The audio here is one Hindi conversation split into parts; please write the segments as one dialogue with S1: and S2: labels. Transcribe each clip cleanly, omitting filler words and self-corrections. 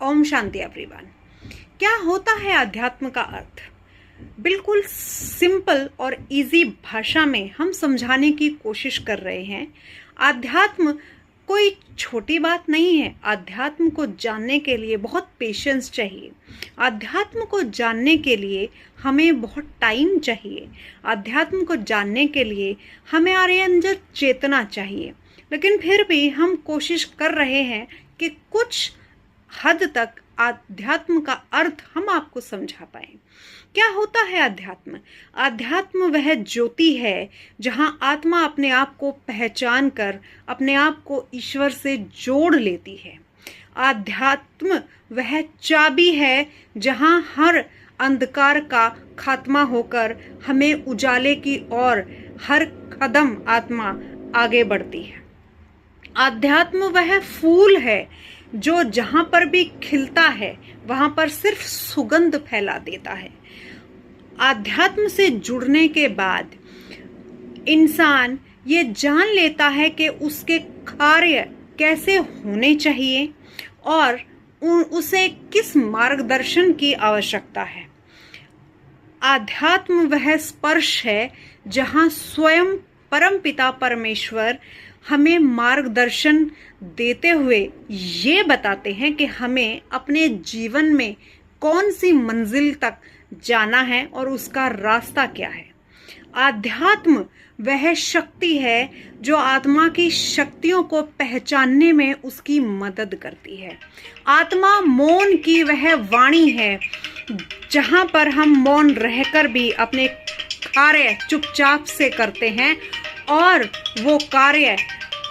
S1: ओम शांति एवरीवन। क्या होता है अध्यात्म का अर्थ? बिल्कुल सिंपल और इजी भाषा में हम समझाने की कोशिश कर रहे हैं। अध्यात्म कोई छोटी बात नहीं है। अध्यात्म को जानने के लिए बहुत पेशेंस चाहिए। अध्यात्म को जानने के लिए हमें बहुत टाइम चाहिए। अध्यात्म को जानने के लिए हमें हमारे अंदर चेतना चाहिए। लेकिन फिर भी हम कोशिश कर रहे हैं कि कुछ हद तक अध्यात्म का अर्थ हम आपको समझा पाए। क्या होता है अध्यात्म? अध्यात्म वह ज्योति है जहां आत्मा अपने आप को पहचान कर अपने आप को ईश्वर से जोड़ लेती है। अध्यात्म वह चाबी है जहां हर अंधकार का खात्मा होकर हमें उजाले की ओर हर कदम आत्मा आगे बढ़ती है। अध्यात्म वह फूल है जो जहां पर भी खिलता है वहां पर सिर्फ सुगंध फैला देता है। अध्यात्म से जुड़ने के बाद इंसान ये जान लेता है कि उसके कार्य कैसे होने चाहिए और उसे किस मार्गदर्शन की आवश्यकता है। अध्यात्म वह स्पर्श है जहां स्वयं परमपिता परमेश्वर हमें मार्गदर्शन देते हुए ये बताते हैं कि हमें अपने जीवन में कौन सी मंजिल तक जाना है और उसका रास्ता क्या है। आध्यात्म वह शक्ति है जो आत्मा की शक्तियों को पहचानने में उसकी मदद करती है। आत्मा मौन की वह वाणी है जहां पर हम मौन रहकर भी अपने कार्य चुपचाप से करते हैं और वो कार्य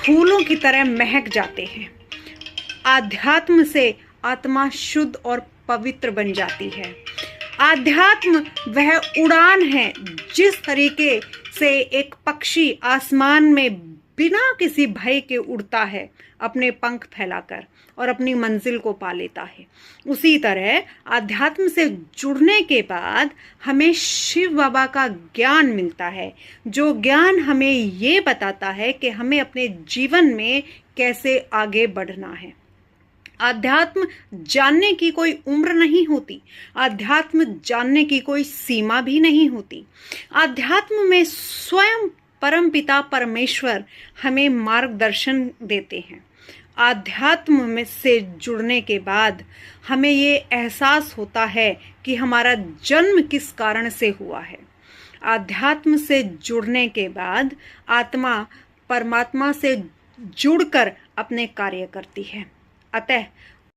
S1: फूलों की तरह महक जाते हैं। आध्यात्म से आत्मा शुद्ध और पवित्र बन जाती है। आध्यात्म वह उड़ान है जिस तरीके से एक पक्षी आसमान में बिना किसी भय के उड़ता है अपने पंख फैलाकर और अपनी मंजिल को पा लेता है। उसी तरह आध्यात्म से जुड़ने के बाद हमें शिव बाबा का ज्ञान मिलता है, जो ज्ञान हमें ये बताता है कि हमें अपने जीवन में कैसे आगे बढ़ना है। आध्यात्म जानने की कोई उम्र नहीं होती। आध्यात्म जानने की कोई सीमा भी नहीं होती। आध्यात्म में स्वयं परमपिता परमेश्वर हमें मार्गदर्शन देते हैं। आध्यात्म में से जुड़ने के बाद हमें ये एहसास होता है कि हमारा जन्म किस कारण से हुआ है। आध्यात्म से जुड़ने के बाद आत्मा परमात्मा से जुड़कर अपने कार्य करती है। अतः